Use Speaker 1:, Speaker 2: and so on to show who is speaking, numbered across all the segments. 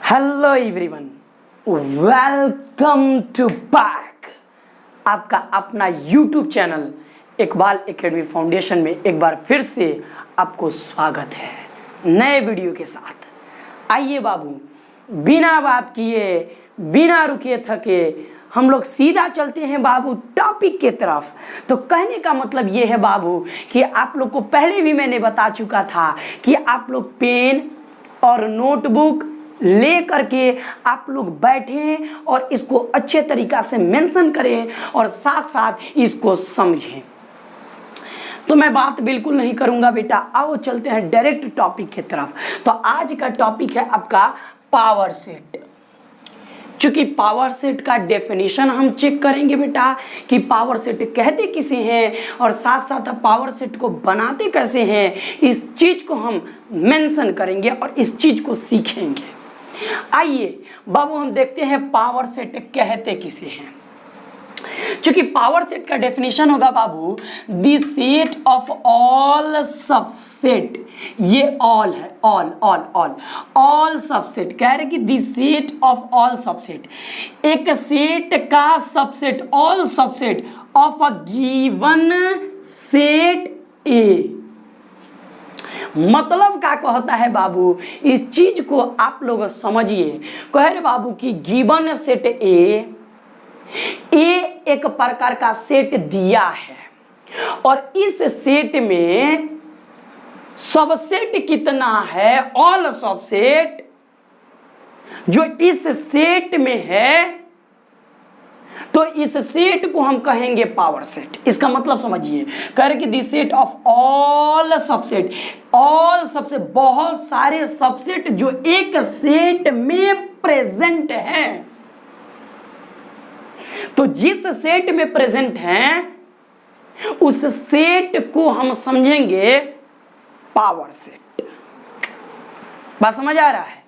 Speaker 1: Hello everyone, welcome to back आपका अपना YouTube channel Iqbal Academy Foundation में एक बार फिर से आपको स्वागत है नए वीडियो के साथ। आइए बाबू, बिना बात किए बिना रुके थके हम लोग सीधा चलते हैं बाबू टॉपिक के तरफ। तो कहने का मतलब ये है बाबू कि आप लोग को पहले भी मैंने बता चुका था कि आप लोग पेन और नोटबुक ले करके आप लोग बैठें और इसको अच्छे तरीक़ा से मेंशन करें और साथ साथ इसको समझें। तो मैं बात बिल्कुल नहीं करूंगा बेटा, आओ चलते हैं डायरेक्ट टॉपिक की तरफ। तो आज का टॉपिक है आपका पावर सेट। चूंकि पावर सेट का डेफिनेशन हम चेक करेंगे बेटा कि पावर सेट कहते किसे हैं और साथ साथ पावर सेट को बनाते कैसे हैं, इस चीज को हम मेंशन करेंगे और इस चीज को सीखेंगे। आइए बाबू हम देखते हैं पावर सेट कहते किसे हैं। चूंकि पावर सेट का डेफिनेशन होगा बाबू the set of all subset, ये ऑल है, ऑल सबसेट कह रहे कि the set of all subset, एक सेट का subset, all subset of a given set A. मतलब क्या कहता है बाबू, इस चीज को आप लोग समझिए। कह रहे बाबू कि गिवन सेट ए एक प्रकार का सेट दिया है और इस सेट में सबसेट कितना है, ऑल सबसेट जो इस सेट में है, तो इस सेट को हम कहेंगे पावर सेट। इसका मतलब समझिए, कह रहे कि the set of all subset, all सबसे बहुत सारे सबसेट जो एक सेट में प्रेजेंट हैं, तो जिस सेट में प्रेजेंट हैं उस सेट को हम समझेंगे पावर सेट। बात समझ आ रहा है?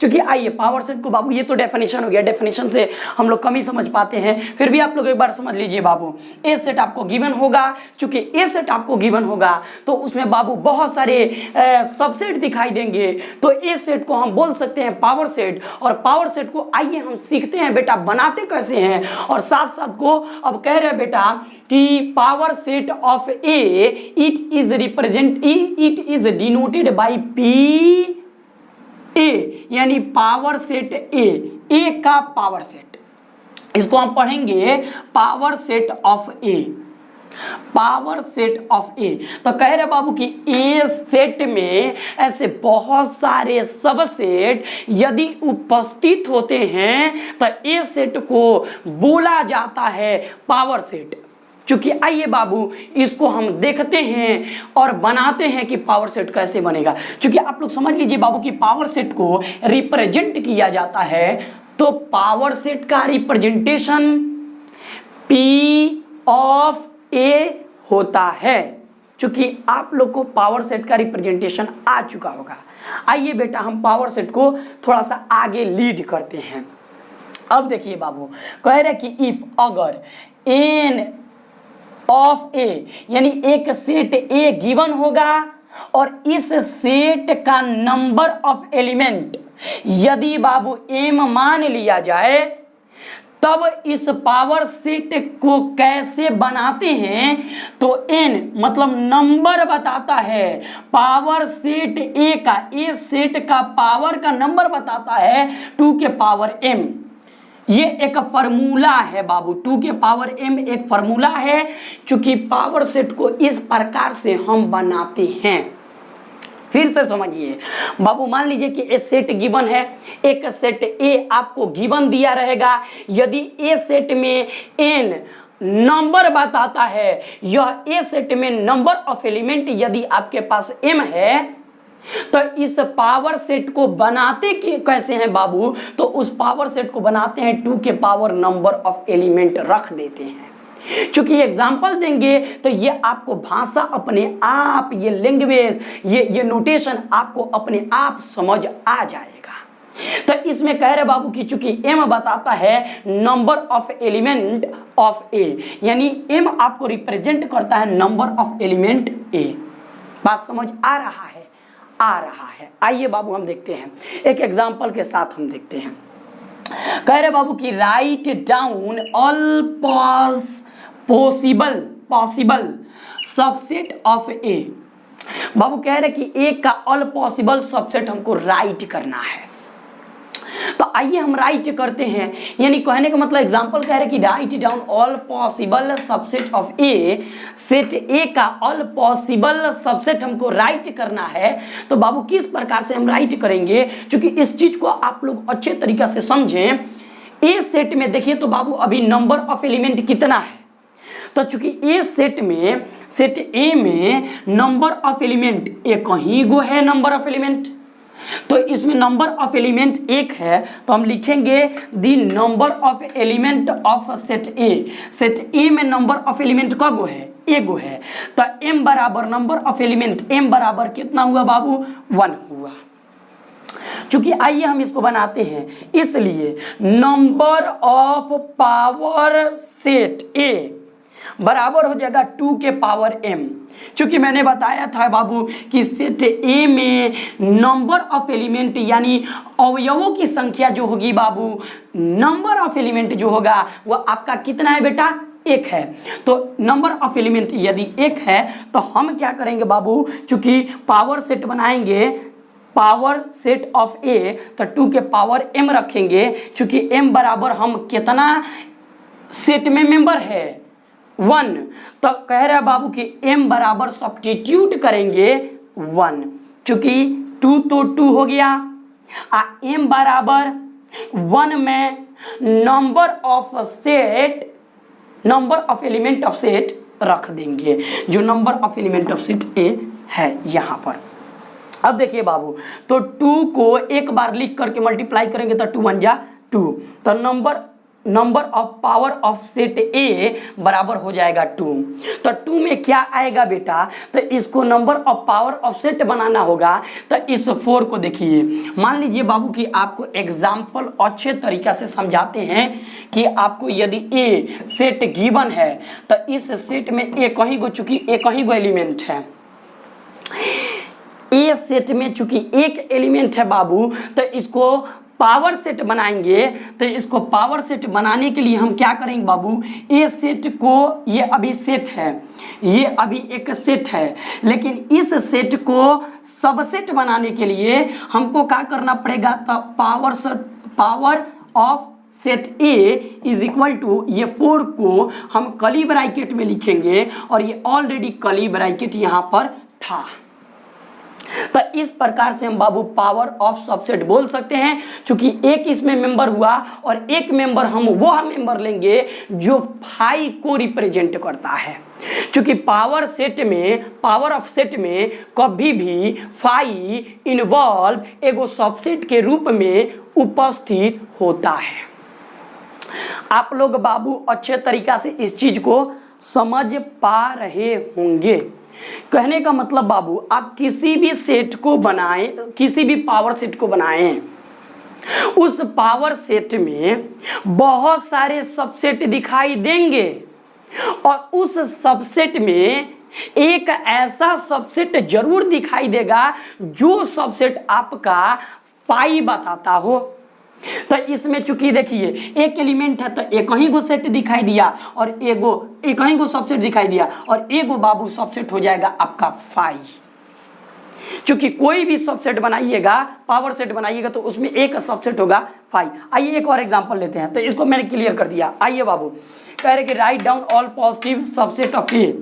Speaker 1: क्योंकि आइए पावर सेट को बाबू, ये तो डेफिनेशन हो गया, डेफिनेशन से हम लोग कम ही समझ पाते हैं, फिर भी आप लोग एक बार समझ लीजिए बाबू। ए सेट आपको गिवन होगा, चूंकि ए सेट आपको गिवन होगा तो उसमें बाबू बहुत सारे सबसेट दिखाई देंगे, तो ए सेट को हम बोल सकते हैं पावर सेट। और पावर सेट को आइए हम सीखते हैं बेटा बनाते कैसे हैं, और साथ साथ को अब कह रहे हैं बेटा कि power set of A it is denoted by P A, यानी पावर सेट ए का पावर सेट, इसको हम पढ़ेंगे power set of A, power set of A. तो कह रहे बाबू कि ए सेट में ऐसे बहुत सारे सबसेट यदि उपस्थित होते हैं तो ए सेट को बोला जाता है पावर सेट। चूंकि आइए बाबू इसको हम देखते हैं और बनाते हैं कि पावर सेट कैसे बनेगा। चूंकि आप लोग समझ लीजिए बाबू कि पावर सेट को रिप्रेजेंट किया जाता है, तो पावर सेट का रिप्रेजेंटेशन P ऑफ ए होता है। चूंकि आप लोग को पावर सेट का रिप्रेजेंटेशन आ चुका होगा। आइए बेटा हम पावर सेट को थोड़ा सा आगे लीड करते हैं। अब देखिए बाबू, कह रहे कि इफ अगर एन ऑफ ए, यानी एक सेट ए गिवन होगा और इस सेट का नंबर ऑफ एलिमेंट यदि बाबू m मान लिया जाए, तब इस पावर सेट को कैसे बनाते हैं, तो n मतलब नंबर बताता है, पावर सेट ए का, ए सेट का पावर का नंबर बताता है 2 के पावर m। ये एक फार्मूला है बाबू, 2 के पावर m एक फार्मूला है। चूंकि पावर सेट को इस प्रकार से हम बनाते हैं। फिर से समझिए बाबू, मान लीजिए कि ए सेट गिवन है, एक सेट ए आपको गिवन दिया रहेगा। यदि ए सेट में n नंबर बताता है, यह ए सेट में नंबर ऑफ एलिमेंट यदि आपके पास m है, तो इस पावर सेट को बनाते कैसे हैं बाबू, तो उस पावर सेट को बनाते हैं 2 के पावर नंबर ऑफ एलिमेंट रख देते हैं। चूंकि एग्जाम्पल देंगे तो ये आपको भाषा अपने आप, ये लैंग्वेज, ये नोटेशन आपको अपने आप समझ आ जाएगा। तो इसमें कह रहे बाबू कि चूंकि m बताता है नंबर ऑफ एलिमेंट ऑफ ए, यानी m आपको रिप्रेजेंट करता है नंबर ऑफ एलिमेंट ए। बात समझ आ रहा है? आ रहा है। आइए बाबू हम देखते हैं, एक एग्जाम्पल के साथ हम देखते हैं। कह रहे बाबू कि write down all possible subset of A. बाबू कह रहे कि ए का ऑल पॉसिबल सबसेट हमको राइट करना है। तो आइए हम राइट करते हैं, यानी कहने का मतलब एग्जांपल कह रहे कि write down all possible subset of A, set ए का ऑल पॉसिबल सबसेट हमको राइट करना है। तो बाबू किस प्रकार से हम राइट करेंगे, क्योंकि इस चीज को आप लोग अच्छे तरीके से समझें। ए सेट में देखिए तो बाबू अभी नंबर ऑफ एलिमेंट कितना है, तो चूंकि ए सेट में, सेट ए में नंबर ऑफ एलिमेंट एक ही गो है, नंबर ऑफ एलिमेंट, तो इसमें नंबर ऑफ एलिमेंट एक है, तो हम लिखेंगे the number of element of set A. Set A में नंबर ऑफ एलिमेंट का गो है, एक गो है, तो m बराबर नंबर ऑफ एलिमेंट m बराबर कितना हुआ बाबू, 1 हुआ। चूंकि आइए हम इसको बनाते हैं, इसलिए नंबर ऑफ पावर सेट ए बराबर हो जाएगा 2 के पावर m। चूंकि मैंने बताया था बाबू कि सेट ए में नंबर ऑफ एलिमेंट यानी अवयवों की संख्या जो होगी बाबू, नंबर ऑफ एलिमेंट जो होगा वो आपका कितना है बेटा, एक है। तो नंबर ऑफ एलिमेंट यदि एक है तो हम क्या करेंगे बाबू, चूंकि पावर सेट बनाएंगे, पावर सेट ऑफ ए, तो 2 के पावर m रखेंगे। चूंकि m बराबर हम कितना सेट में मेंबर है, 1, तो कह रहा है बाबू कि m बराबर सब्स्टिट्यूट करेंगे 1, चूंकि 2 तो 2 हो गया, m बराबर 1 में number of set, number of element of set रख देंगे, जो number of element of set ए है यहाँ पर। अब देखिए बाबू, तो 2 को एक बार लिख करके मल्टीप्लाई करेंगे तो 2 1 जा 2, तो number of power of set ए बराबर हो जाएगा 2। तो 2 में क्या आएगा बेटा, तो इसको number of power of set बनाना होगा। तो इस 4 को देखिए, मान लीजिए बाबू कि आपको एग्जाम्पल अच्छे तरीके से समझाते हैं कि आपको यदि ए सेट गिवन है, तो इस सेट में एक ही गो, चूंकि एक ही गो एलिमेंट है, ए सेट में चूंकि एक एलिमेंट है बाबू, तो इसको पावर सेट बनाएंगे। तो इसको पावर सेट बनाने के लिए हम क्या करेंगे बाबू, ए सेट को, ये अभी सेट है, ये अभी एक सेट है, लेकिन इस सेट को सबसेट बनाने के लिए हमको क्या करना पड़ेगा, तो power of set A is equal to, ये 4 को हम कर्ली ब्रैकेट में लिखेंगे, और ये ऑलरेडी कर्ली ब्रैकेट यहाँ पर था। तो इस प्रकार से हम बाबू पावर ऑफ सबसेट बोल सकते हैं, क्योंकि एक इसमें मेंबर हुआ और एक मेंबर हम वो मेंबर लेंगे जो फाई को रिप्रेजेंट करता है। क्योंकि पावर सेट में, पावर ऑफ सेट में कभी भी फाई इन्वॉल्व एगो सबसेट के रूप में उपस्थित होता है। आप लोग बाबू अच्छे तरीका से इस चीज को समझ पा रहे होंगे। कहने का मतलब बाबू, आप किसी भी सेट को बनाएं, किसी भी पावर सेट को बनाएं, उस पावर सेट में बहुत सारे सबसेट दिखाई देंगे, और उस सबसेट में एक ऐसा सबसेट जरूर दिखाई देगा जो सबसेट आपका फाई बताता हो। तो इसमें चूंकि देखिए एक एलिमेंट है, तो एक ही गो सेट दिखाई दिया, और एक ही गो सबसेट दिखाई दिया, और एगो बाबू सबसेट हो जाएगा आपका फाई। चूंकि कोई भी सबसेट बनाइएगा, पावर सेट बनाइएगा, तो उसमें एक सबसेट होगा फाई। आइए एक और एग्जांपल लेते हैं, तो इसको मैंने क्लियर कर दिया। आइए बाबू, कह रहे कि write down all positive subset of A.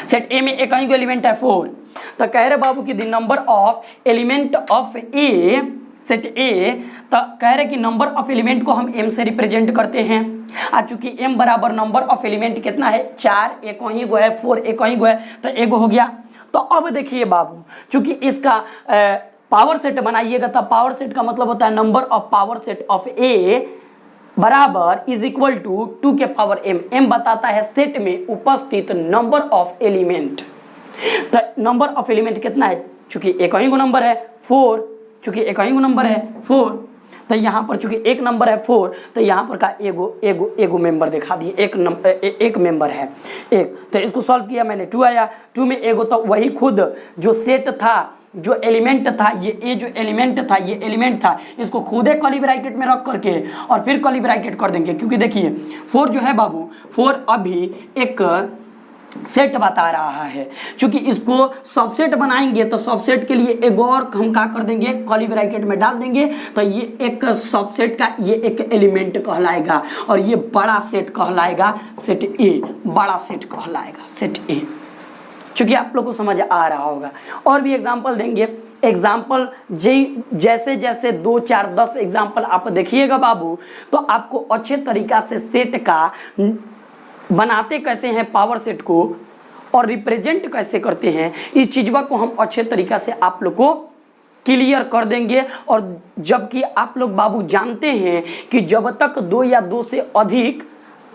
Speaker 1: Set A में एक ही गो एलिमेंट है 4, तो कह रहे बाबू कि the number of element of A, set ए, तो कह रहे कि नंबर ऑफ एलिमेंट को हम m से रिप्रेजेंट करते हैं। चूंकि m बराबर नंबर ऑफ एलिमेंट कितना है, 4, एक ही गो है, 4 एक ही गो है, तो एगो हो गया। तो अब देखिए बाबू, चूंकि इसका पावर सेट बनाइएगा, तो पावर सेट का मतलब होता है number of power set of A बराबर इज इक्वल टू 2 के पावर m। m बताता है सेट में उपस्थित नंबर ऑफ एलिमेंट। तो नंबर ऑफ एलिमेंट कितना है, चूंकि एक ही गो नंबर है 4, चूंकि एक ही नंबर है 4, तो यहाँ पर चूंकि एक नंबर है 4, तो यहाँ पर का एगो मेंबर दिखा दिए, एक मेंबर है एक। तो इसको सॉल्व किया मैंने, 2 आया, 2 में एगो, तो वही खुद जो सेट था जो एलिमेंट था, ये जो एलिमेंट था, ये एलिमेंट था, इसको खुद एक कर्ली ब्रैकेट में रख करके और फिर कर्ली ब्रैकेट कर देंगे, क्योंकि देखिए 4 जो है बाबू, 4 अभी एक सेट बता रहा है। चूंकि इसको सबसेट बनाएंगे तो सबसेट के लिए एक और हम क्या कर देंगे, कर्ली ब्रैकेट में डाल देंगे, तो ये एक सबसेट का ये एक एलिमेंट कहलाएगा और ये बड़ा सेट कहलाएगा सेट ए, बड़ा सेट कहलाएगा सेट ए। चूंकि आप लोग को समझ आ रहा होगा। और भी एग्जाम्पल देंगे, एग्जाम्पल जैसे जैसे 2 4 10 एग्जाम्पल आप देखिएगा बाबू, तो आपको अच्छे तरीका से सेट का बनाते कैसे हैं, पावर सेट को और रिप्रेजेंट कैसे करते हैं, इस चीज़ों को हम अच्छे तरीका से आप लोग को क्लियर कर देंगे। और जबकि आप लोग बाबू जानते हैं कि जब तक 2 या 2 से अधिक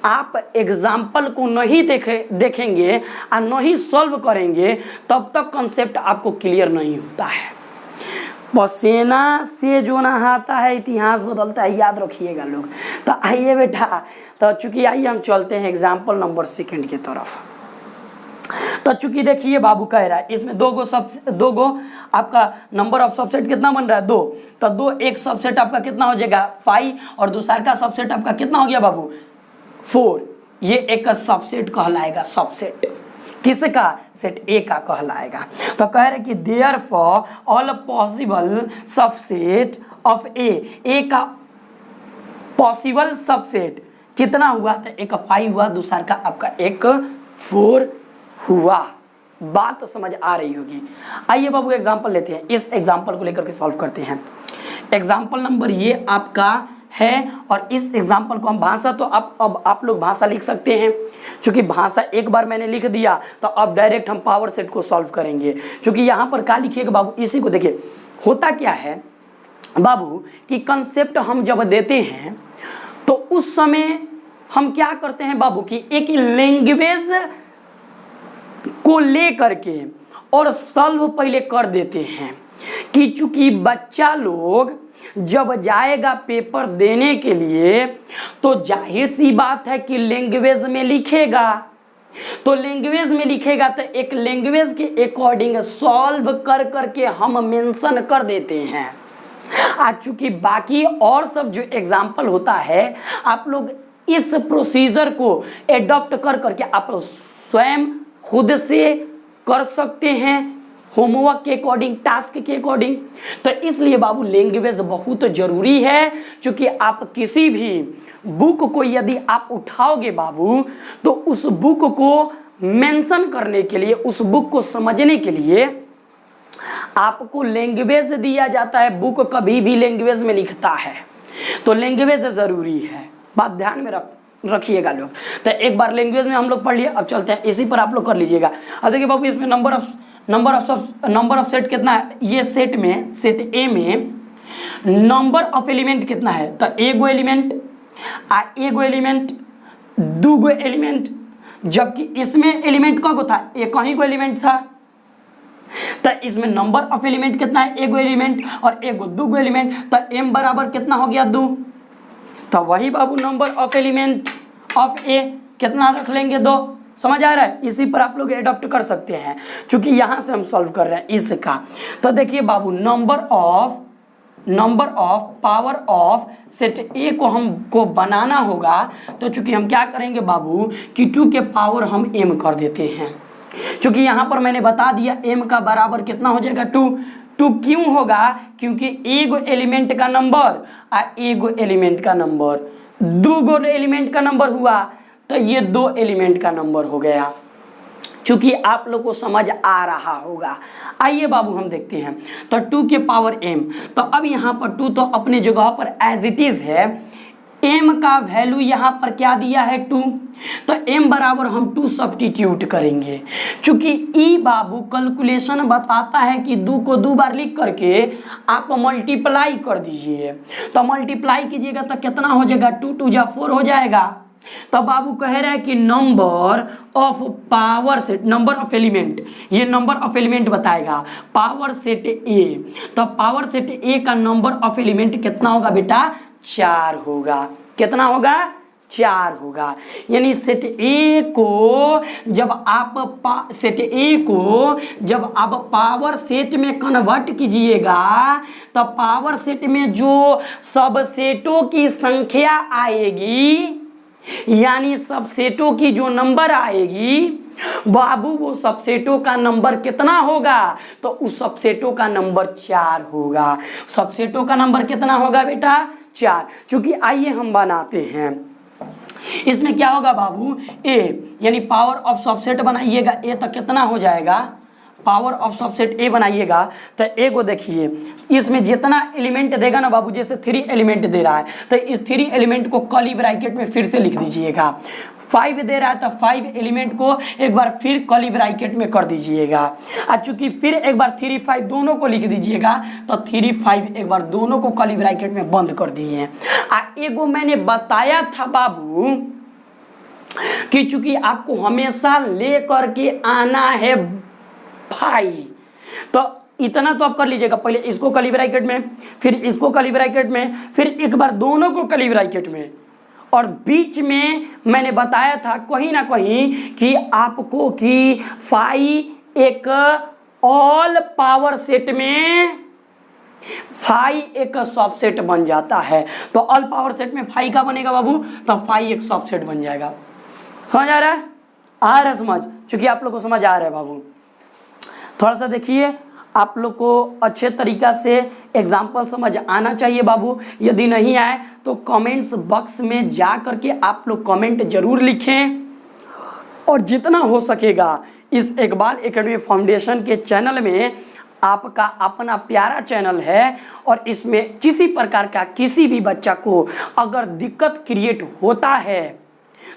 Speaker 1: आप एग्जाम्पल को नहीं देखेंगे और नहीं सॉल्व करेंगे, तब तक कंसेप्ट आपको क्लियर नहीं होता है। पसीना से जो नहाता है इतिहास बदलता है, याद रखिएगा लोग। तो आइए बेटा, तो चूंकि आइए हम चलते हैं एग्जाम्पल नंबर 2 की तरफ। तो चूंकि देखिए बाबू कह रहा है इसमें 2 गो आपका नंबर ऑफ सबसेट कितना बन रहा है, 2। तो 2 एक सबसेट आपका कितना हो जाएगा 5 और दूसरा का सबसेट आपका कितना हो गया बाबू 4। ये एक सबसेट कहलाएगा, सबसेट किसका, सेट ए का कहलाएगा। तो कह रहे कि therefore all possible subset of A का पॉसिबल सबसेट कितना हुआ, तो एक 5 हुआ, दूसरा का आपका एक 4 हुआ। बात समझ आ रही होगी। आइए बाबू एग्जांपल लेते हैं, इस एग्जांपल को लेकर के सॉल्व करते हैं। एग्जांपल नंबर ये आपका है और इस एग्जाम्पल को हम भाषा, तो अब आप लोग भाषा लिख सकते हैं। चूंकि भाषा एक बार मैंने लिख दिया तो अब डायरेक्ट हम पावर सेट को सॉल्व करेंगे। चूंकि यहाँ पर क्या लिखिएगा बाबू, इसी को देखिए। होता क्या है बाबू कि कंसेप्ट हम जब देते हैं तो उस समय हम क्या करते हैं बाबू कि एक लैंग्वेज को ले करके और सॉल्व पहले कर देते हैं कि चूंकि बच्चा लोग जब जाएगा पेपर देने के लिए तो जाहिर सी बात है कि लैंग्वेज में लिखेगा। तो लैंग्वेज में लिखेगा तो एक लैंग्वेज के अकॉर्डिंग सॉल्व कर करके हम मेंशन कर देते हैं। आज चूंकि बाकी और सब जो एग्जाम्पल होता है आप लोग इस प्रोसीजर को एडॉप्ट कर करके आप लोग स्वयं खुद से कर सकते हैं, होमवर्क के अकॉर्डिंग, टास्क के अकॉर्डिंग। तो इसलिए बाबू लैंग्वेज बहुत जरूरी है। क्योंकि आप किसी भी बुक को यदि आप उठाओगे बाबू तो उस बुक को मेंशन करने के लिए, उस बुक को समझने के लिए आपको लैंग्वेज दिया जाता है। बुक कभी भी लैंग्वेज में लिखता है, तो लैंग्वेज जरूरी है। बात ध्यान में रखिएगा लोग। तो एक बार लैंग्वेज में हम लोग पढ़ लिए, अब चलते हैं इसी पर आप लोग कर लीजिएगा। अब देखिए बाबू इसमें नंबर ऑफ सेट कितना है, ये सेट में, सेट ए में नंबर ऑफ एलिमेंट कितना है, तो एगो एलिमेंट, एगो एलिमेंट, दूगो एलिमेंट। जबकि इसमें एलिमेंट कगो था, एक ही को एलिमेंट था। तो इसमें नंबर ऑफ एलिमेंट कितना है, एगो एलिमेंट और एगो दूगो एलिमेंट। तो m बराबर कितना हो गया 2। तो वही बाबू नंबर ऑफ एलिमेंट ऑफ ए कितना रख लेंगे 2। समझ आ रहा है, इसी पर आप लोग एडॉप्ट कर सकते हैं क्योंकि यहां से हम सॉल्व कर रहे हैं इसका। तो देखिए बाबू number of power of set A को हमको बनाना होगा। तो चूंकि हम क्या करेंगे बाबू कि 2 के पावर हम m कर देते हैं। चूंकि यहां पर मैंने बता दिया m का बराबर कितना हो जाएगा 2 क्यों होगा, क्योंकि एगो एलिमेंट का नंबर एगो एलिमेंट का नंबर, दूगो एलिमेंट का नंबर हुआ तो ये 2 एलिमेंट का नंबर हो गया। चूंकि आप लोग को समझ आ रहा होगा। आइए बाबू हम देखते हैं। तो 2 के पावर m, तो अब यहाँ पर 2 तो अपने जगह पर एज इट इज है। m का वैल्यू यहाँ पर क्या दिया है 2, तो m बराबर हम 2 सब्स्टिट्यूट करेंगे। चूंकि ई बाबू कैलकुलेशन बताता है कि 2 को 2 बार लिख करके आप मल्टीप्लाई कर दीजिए। तो मल्टीप्लाई कीजिएगा तो कितना हो जाएगा 2 2 जा 4 हो जाएगा। तो बाबू कह रहा है कि number of power set, number of element, ये नंबर ऑफ एलिमेंट बताएगा पावर सेट ए। तो पावर सेट ए का नंबर ऑफ एलिमेंट कितना होगा बेटा 4 होगा। कितना होगा 4 होगा। यानी सेट ए को जब आप पावर सेट में कन्वर्ट कीजिएगा तो पावर सेट में जो सबसेटों की संख्या आएगी, यानी सबसेटों की जो नंबर आएगी बाबू, वो सबसेटों का नंबर कितना होगा? तो उस सबसेटों का नंबर 4 होगा। सबसेटों का नंबर कितना होगा बेटा? 4। चूंकि आइए हम बनाते हैं, इसमें क्या होगा बाबू? ए, यानी पावर ऑफ सबसेट बनाइएगा ए तो कितना हो जाएगा? पावर ऑफ सबसेट ए बनाइएगा तो ए को देखिए, इसमें जितना एलिमेंट देगा ना बाबू, जैसे 3 एलिमेंट दे रहा है तो इस 3 एलिमेंट को कर्ली ब्रैकेट में फिर से लिख दीजिएगा। 5 दे रहा है तो 5 एलिमेंट को एक बार फिर कर्ली ब्रैकेट में कर दीजिएगा। और चूंकि फिर एक बार 3 5 दोनों को लिख दीजिएगा तो 3 5 एक बार दोनों को कर्ली ब्रैकेट में बंद कर दिए। एगो मैंने बताया था बाबू कि चूंकि आपको हमेशा ले करके आना है भाई, तो इतना तो आप कर लीजिएगा। पहले इसको कर्ली ब्रैकेट में, फिर इसको कर्ली ब्रैकेट में, फिर एक बार दोनों को कर्ली ब्रैकेट में, और बीच में मैंने बताया था कहीं ना कहीं कि आपको कि फाई एक ऑल पावर सेट में फाई एक सबसेट बन जाता है। तो ऑल पावर सेट में फाई का बनेगा बाबू? तो फाई एक सबसेट बन जाएगा। समझ आ रहा है? आ रहा है समझ? चूंकि आप लोग को समझ आ रहा है बाबू, थोड़ा सा देखिए, आप लोग को अच्छे तरीका से एग्जाम्पल समझ आना चाहिए बाबू। यदि नहीं आए तो कमेंट्स बॉक्स में जा करके आप लोग कमेंट जरूर लिखें, और जितना हो सकेगा इस इकबाल एकेडमी फाउंडेशन के चैनल में, आपका अपना प्यारा चैनल है, और इसमें किसी प्रकार का किसी भी बच्चा को अगर दिक्कत क्रिएट होता है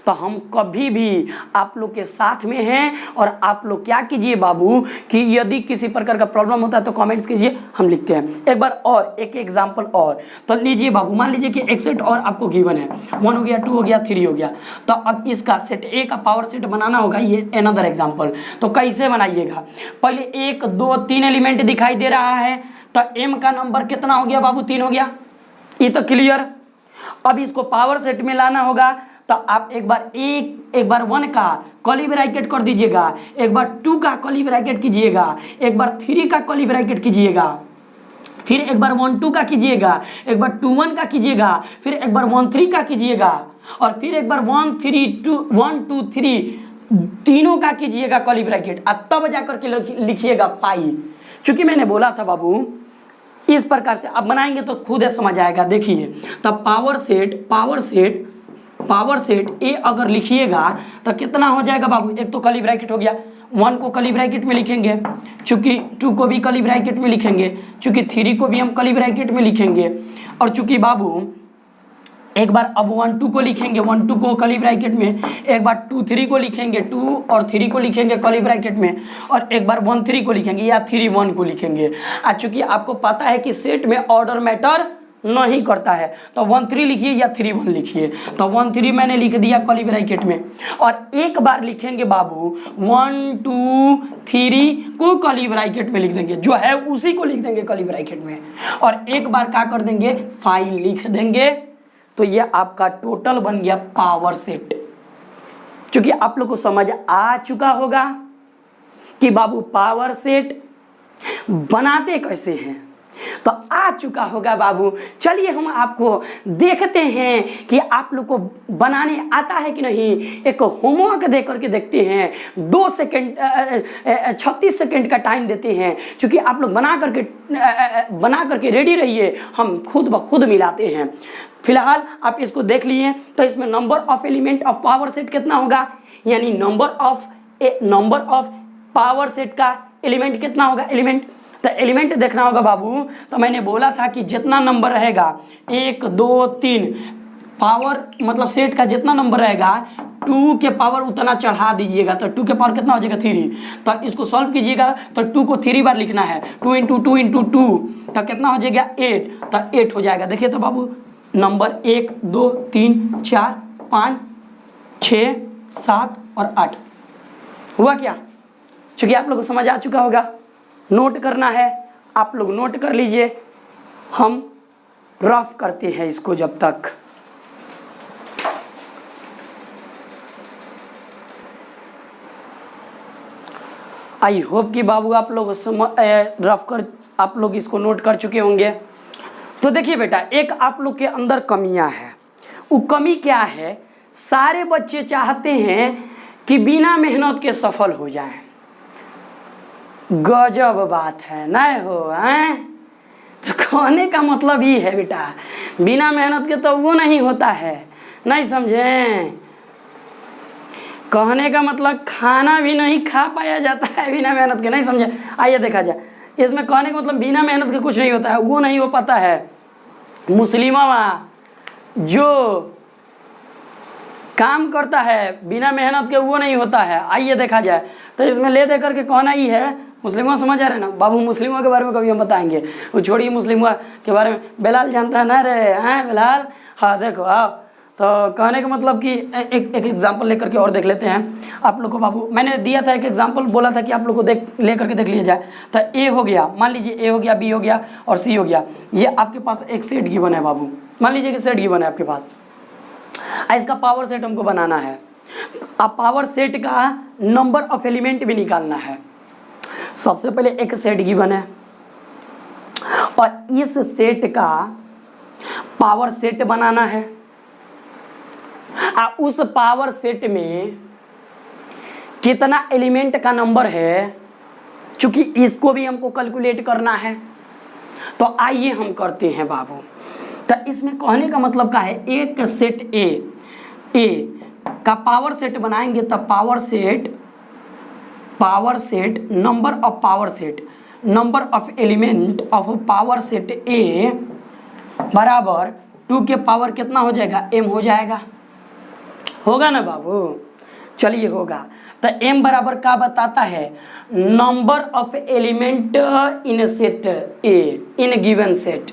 Speaker 1: तो हम कभी भी आप लोग के साथ में हैं। और आप लोग क्या कीजिए बाबू कि यदि किसी प्रकार का प्रॉब्लम होता है तो कमेंट्स कीजिए, हम लिखते हैं। एक बार और एक एग्जांपल और तो लीजिए बाबू, मान लीजिए कि एक सेट और आपको गिवन है, 1 हो गया, 2 हो गया, 3 हो गया। तो अब इसका सेट ए का पावर सेट बनाना होगा। ये अनदर एग्जाम्पल, तो कैसे बनाइएगा? पहले 1 2 3 एलिमेंट दिखाई दे रहा है, तो एम का नंबर कितना हो गया बाबू? 3 हो गया। ये तो क्लियर। अब इसको पावर सेट में लाना होगा तो आप एक बार 1 का कर्ली ब्रैकेट कर दीजिएगा, एक बार 2 का कर्ली ब्रैकेट कीजिएगा, एक बार 3 का कर्ली ब्रैकेट कीजिएगा, फिर एक बार 1 2 का कीजिएगा, एक बार 2 1 का कीजिएगा, फिर एक बार 1 3 का कीजिएगा, और फिर एक बार 1 2 3 तीनों का कीजिएगा कर्ली ब्रैकेट, और तब जाकर के लिखिएगा पाई। चूंकि मैंने बोला था बाबू इस प्रकार से आप बनाएंगे तो खुद समझ आएगा। देखिए, तब पावर सेट ए अगर लिखिएगा तो कितना हो जाएगा बाबू? एक तो कर्ली ब्रैकेट हो गया, 1 को कर्ली ब्रैकेट में लिखेंगे, चूंकि 2 को भी कर्ली ब्रैकेट में लिखेंगे, चूंकि 3 को भी हम कर्ली ब्रैकेट में लिखेंगे, और चूंकि बाबू एक बार अब 1 2 को लिखेंगे, 1 2 को कर्ली ब्रैकेट में, एक बार 2 3 को लिखेंगे, 2 और 3 को लिखेंगे कर्ली ब्रैकेट में, और एक बार 1 3 को लिखेंगे या 3 1 को लिखेंगे। चूंकि आपको पता है कि सेट में ऑर्डर मैटर नहीं करता है, तो 1 3 लिखिए या 3 1 लिखिए। तो 1 3 मैंने लिख दिया कर्ली ब्रैकेट में, और एक बार लिखेंगे बाबू 1 2 3 को कर्ली ब्रैकेट में लिख देंगे, जो है उसी को लिख देंगे कर्ली ब्रैकेट में, और एक बार क्या कर देंगे? फाइल लिख देंगे। तो ये आपका टोटल बन गया पावर सेट। क्योंकि आप लोग को समझ आ चुका होगा कि बाबू पावर सेट बनाते कैसे हैं, तो आ चुका होगा बाबू। चलिए हम आपको देखते हैं कि आप लोग को बनाने आता है कि नहीं। एक होमवर्क दे करके देखते हैं, 2 सेकेंड 36 सेकेंड का टाइम देते हैं। क्योंकि आप लोग बना करके रेडी रहिए, हम खुद ब खुद मिलाते हैं। फिलहाल आप इसको देख लिए, तो इसमें number of element of power set कितना होगा, यानी नंबर ऑफ पावर सेट का एलिमेंट कितना होगा? तो एलिमेंट देखना होगा बाबू। तो मैंने बोला था कि जितना नंबर रहेगा 1 2 3 पावर मतलब सेट का जितना नंबर रहेगा 2 के पावर उतना चढ़ा दीजिएगा। तो 2 के पावर कितना हो जाएगा? 3। तो इसको सॉल्व कीजिएगा तो 2 को 3 बार लिखना है, 2 × 2 × 2 तो कितना हो जाएगा? 8। तो 8 हो जाएगा। देखिए तो बाबू नंबर 1 2 3 4 5 6 7 और 8 हुआ क्या? चूंकि आप लोग को समझ आ चुका होगा। नोट करना है, आप लोग नोट कर लीजिए, हम रफ करते हैं इसको जब तक। आई होप कि बाबू आप लोग रफ कर आप लोग इसको नोट कर चुके होंगे। तो देखिए बेटा, एक आप लोग के अंदर कमियां हैं। वो कमी क्या है? सारे बच्चे चाहते हैं कि बिना मेहनत के सफल हो जाएं। गजब बात है ना हो हैं? तो कहने का मतलब ये है बेटा, बिना मेहनत के तो वो नहीं होता है, नहीं समझे? कहने का मतलब खाना भी नहीं खा पाया जाता है बिना मेहनत के, नहीं समझे? आइए देखा जाए, इसमें कहने का मतलब बिना मेहनत के कुछ नहीं होता है, वो नहीं हो पाता है। मुस्लिमा जो काम करता है बिना मेहनत के वो नहीं होता है। आइए देखा जाए, तो इसमें ले दे करके कहना ही है, मुस्लिमों समझ आ रहे ना बाबू? मुस्लिमों के बारे में कभी हम बताएंगे, वो छोड़िए मुस्लिमों के बारे में। बेलाल जानता है ना रे? हैं बेलाल? हाँ देखो आओ। तो कहने का मतलब कि एक एग्जाम्पल लेकर के और देख लेते हैं आप लोग को। बाबू मैंने दिया था एक एग्जाम्पल, बोला था कि आप लोग को ले करके देख लिया जाए। तो ए हो गया, मान लीजिए ए हो गया, बी हो गया और सी हो गया। ये आपके पास एक सेट गिवन है बाबू, मान लीजिए कि सेट गिवन है आपके पास। इसका पावर सेट हमको बनाना है। अब पावर सेट का नंबर ऑफ एलिमेंट भी निकालना है। सबसे पहले एक सेट गिवन है और इस सेट का पावर सेट बनाना है। उस पावर सेट में कितना एलिमेंट का नंबर है, चूंकि इसको भी हमको कैलकुलेट करना है। तो आइए हम करते हैं बाबू। तो इसमें कहने का मतलब क्या है, एक सेट ए का पावर सेट बनाएंगे तब power set number of element of power set ए बराबर 2 के पावर कितना हो जाएगा? m हो जाएगा। होगा ना बाबू? चलिए होगा। तो m बराबर क्या बताता है? Number of element in set A, in given set.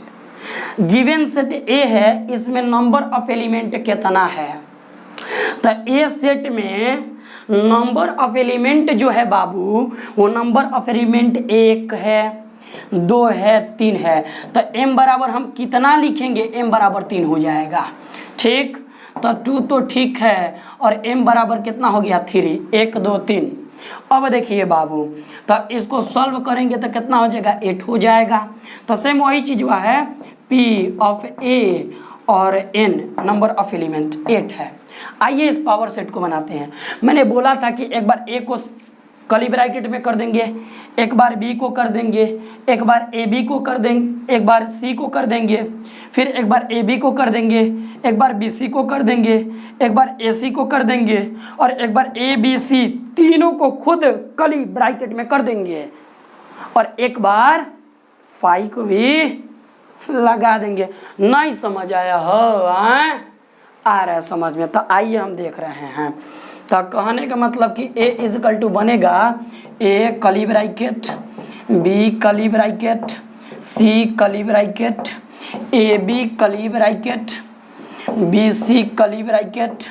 Speaker 1: Given set ए है, इसमें नंबर ऑफ एलिमेंट कितना है? तो ए सेट में नंबर ऑफ एलिमेंट जो है बाबू, वो नंबर ऑफ एलिमेंट 1 है, 2 है, 3 है। तो m बराबर हम कितना लिखेंगे? m बराबर 3 हो जाएगा। ठीक, तो 2 तो ठीक है और m बराबर कितना हो गया? 3। 1 2 3। अब देखिए बाबू, तो इसको सॉल्व करेंगे तो कितना हो जाएगा? 8 हो जाएगा। तो सेम वही चीज हुआ है, p ऑफ a और n नंबर ऑफ एलिमेंट 8 है। आइए इस पावर सेट को बनाते हैं। मैंने बोला था कि एक बार a को कर्ली ब्रैकेट में कर देंगे, एक बार b को कर देंगे, एक बार ab को कर देंगे, एक बार c को कर देंगे, फिर एक बार ab को कर देंगे, एक बार bc को कर देंगे, एक बार ac को कर देंगे और एक बार abc तीनों को खुद कर्ली ब्रैकेट में कर देंगे और एक बार फाई को भी लगा देंगे। नहीं समझ आया हो? आ रहा है समझ में? तो आइए हम देख रहे हैं। तो कहने का मतलब कि a इजकल टू बनेगा a curly bracket, b curly bracket, c curly bracket, ab curly bracket, bc curly bracket.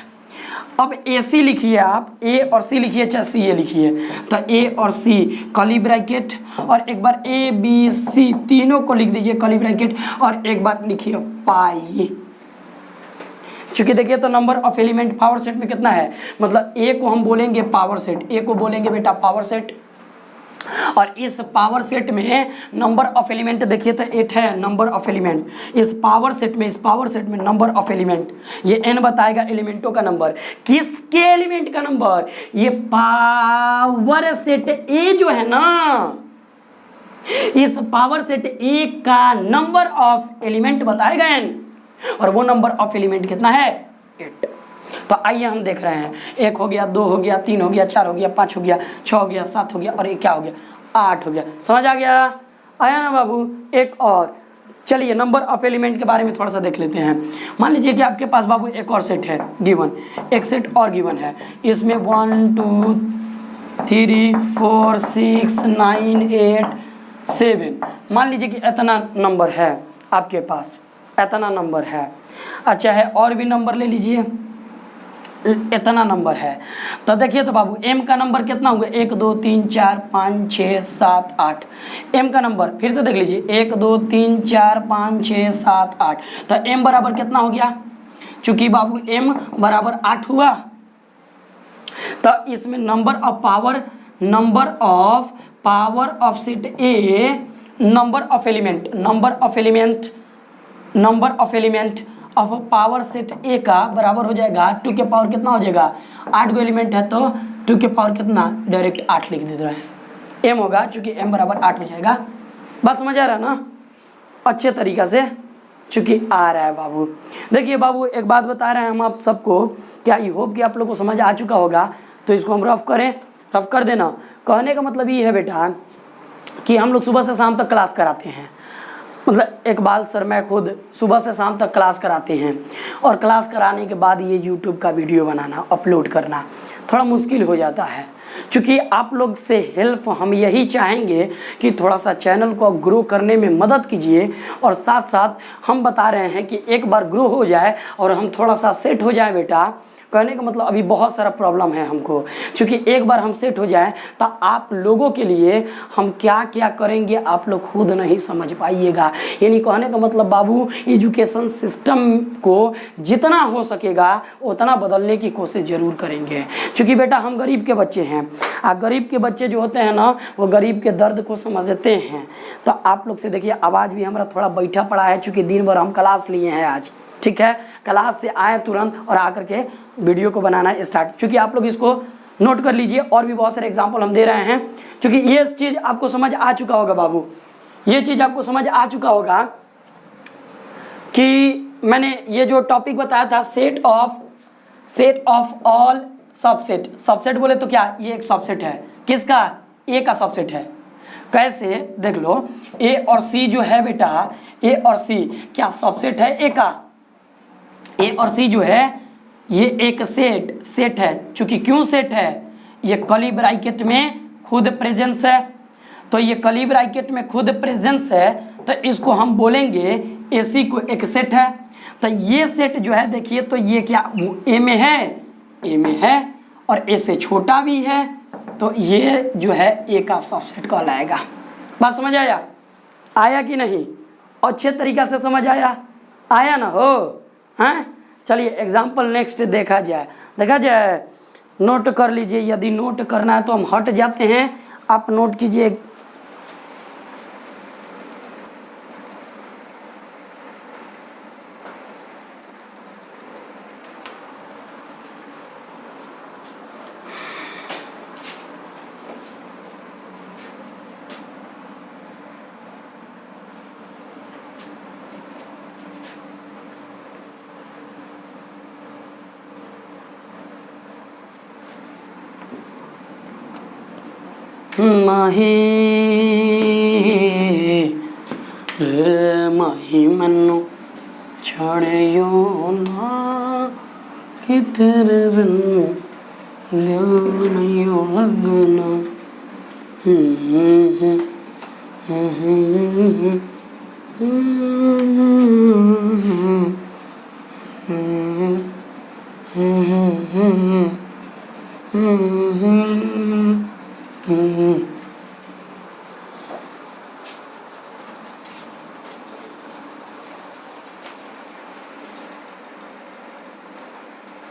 Speaker 1: अब ac लिखिए आप, a और c लिखिए चाहे ca लिखिए। तो a और c कर्ली ब्रैकेट और एक बार a b c तीनों को लिख दीजिए कर्ली ब्रैकेट और एक बार लिखिए पाई। चूंकि देखिए तो number of element power set में कितना है, मतलब ए को हम बोलेंगे पावर सेट, ए को बोलेंगे बेटा पावर सेट। और इस पावर सेट में नंबर ऑफ एलिमेंट देखिए तो 8 है नंबर ऑफ एलिमेंट। इस पावर सेट में नंबर ऑफ एलिमेंट, ये n बताएगा एलिमेंटों का नंबर। किसके एलिमेंट का नंबर? ये पावर सेट ए जो है ना, इस पावर सेट ए का नंबर ऑफ एलिमेंट बताएगा n और वो नंबर ऑफ एलिमेंट कितना है? 8। तो आइए हम देख रहे हैं, 1 हो गया, 2 हो गया, 3 हो गया, 4 हो गया, 5 हो गया, 6 हो गया, 7 हो गया और ये क्या हो गया? 8 हो गया। समझ आ गया? आया ना बाबू? एक और चलिए नंबर ऑफ एलिमेंट के बारे में थोड़ा सा देख लेते हैं। मान लीजिए कि आपके पास बाबू एक और सेट है गिवन, एक सेट और गिवन है। इसमें 1 2 3 4 6 9 8 7 मान लीजिए कि इतना नंबर है आपके पास, इतना नंबर है। अच्छा है, और भी नंबर ले लीजिए, इतना नंबर है। तो देखिए तो बाबू m का नंबर कितना हुआ? 1 2 3 4 5 6 7 8। m का नंबर फिर से देख लीजिए, 1 2 3 4 5 6 7 8। तो m बराबर कितना हो गया? चूंकि बाबू m बराबर 8 हुआ, तो इसमें number of power number of power of set A, number of element of power set ए का बराबर हो जाएगा 2 के पावर कितना हो जाएगा 8 गो एलिमेंट है तो 2 के पावर कितना डायरेक्ट 8 लिख दे रहा है। m होगा चूंकि m बराबर 8 हो जाएगा। बात समझ आ रहा है ना अच्छे तरीका से, चूंकि आ रहा है बाबू। देखिए बाबू एक बात बता रहे हैं हम आप सबको, क्या आई होप कि आप लोग को समझ आ चुका होगा, तो इसको हम रफ कर देना। कहने का मतलब ये है बेटा कि हम लोग सुबह से शाम तक क्लास कराते हैं, मतलब इकबाल सर मैं खुद सुबह से शाम तक क्लास कराते हैं, और क्लास कराने के बाद ये यूट्यूब का वीडियो बनाना अपलोड करना थोड़ा मुश्किल हो जाता है। चूँकि आप लोग से हेल्प हम यही चाहेंगे कि थोड़ा सा चैनल को ग्रो करने में मदद कीजिए, और साथ साथ हम बता रहे हैं कि एक बार ग्रो हो जाए और हम थोड़ा सा सेट हो जाए बेटा, कहने का मतलब अभी बहुत सारा प्रॉब्लम है हमको, क्योंकि एक बार हम सेट हो जाए तो आप लोगों के लिए हम क्या क्या करेंगे आप लोग खुद नहीं समझ पाइएगा। यानी कहने का मतलब बाबू एजुकेशन सिस्टम को जितना हो सकेगा उतना बदलने की कोशिश ज़रूर करेंगे, क्योंकि बेटा हम गरीब के बच्चे हैं, गरीब के बच्चे जो होते हैं ना वो गरीब के दर्द को समझते हैं। तो आप लोग से देखिए आवाज़ भी हमारा थोड़ा बैठा पड़ा है, चूँकि दिन भर हम क्लास लिए हैं आज, ठीक है, क्लास से आए तुरंत और आकर के वीडियो को बनाना स्टार्ट। चूँकि आप लोग इसको नोट कर लीजिए, और भी बहुत सारे एग्जाम्पल हम दे रहे हैं, क्योंकि ये चीज़ आपको समझ आ चुका होगा बाबू, ये चीज़ आपको समझ आ चुका होगा कि मैंने ये जो टॉपिक बताया था सेट ऑफ ऑल सबसेट बोले तो क्या ये एक सबसेट है, किसका ए का सबसेट है। कैसे देख लो, ए और सी जो है बेटा, ए और सी क्या सबसेट है ए का, ए और सी जो है ये एक सेट है। चूंकि क्यों सेट है, ये कर्ली ब्रैकेट में खुद प्रेजेंस है, तो ये कर्ली ब्रैकेट में खुद प्रेजेंस है तो इसको हम बोलेंगे ए सी को एक सेट है। तो ये सेट जो है देखिए, तो ये क्या ए में है और ए से छोटा भी है, तो ये जो है ए का सबसेट कहलाएगा। बात समझ आया कि नहीं, अच्छे तरीका से समझ आया ना हो, हैं। चलिए एग्जाम्पल नेक्स्ट देखा जाए, नोट कर लीजिए, यदि नोट करना है तो हम हट जाते हैं, आप नोट कीजिए। माही मनु छड़ियो ना कि तेरे बिन दिल नहीं लगना।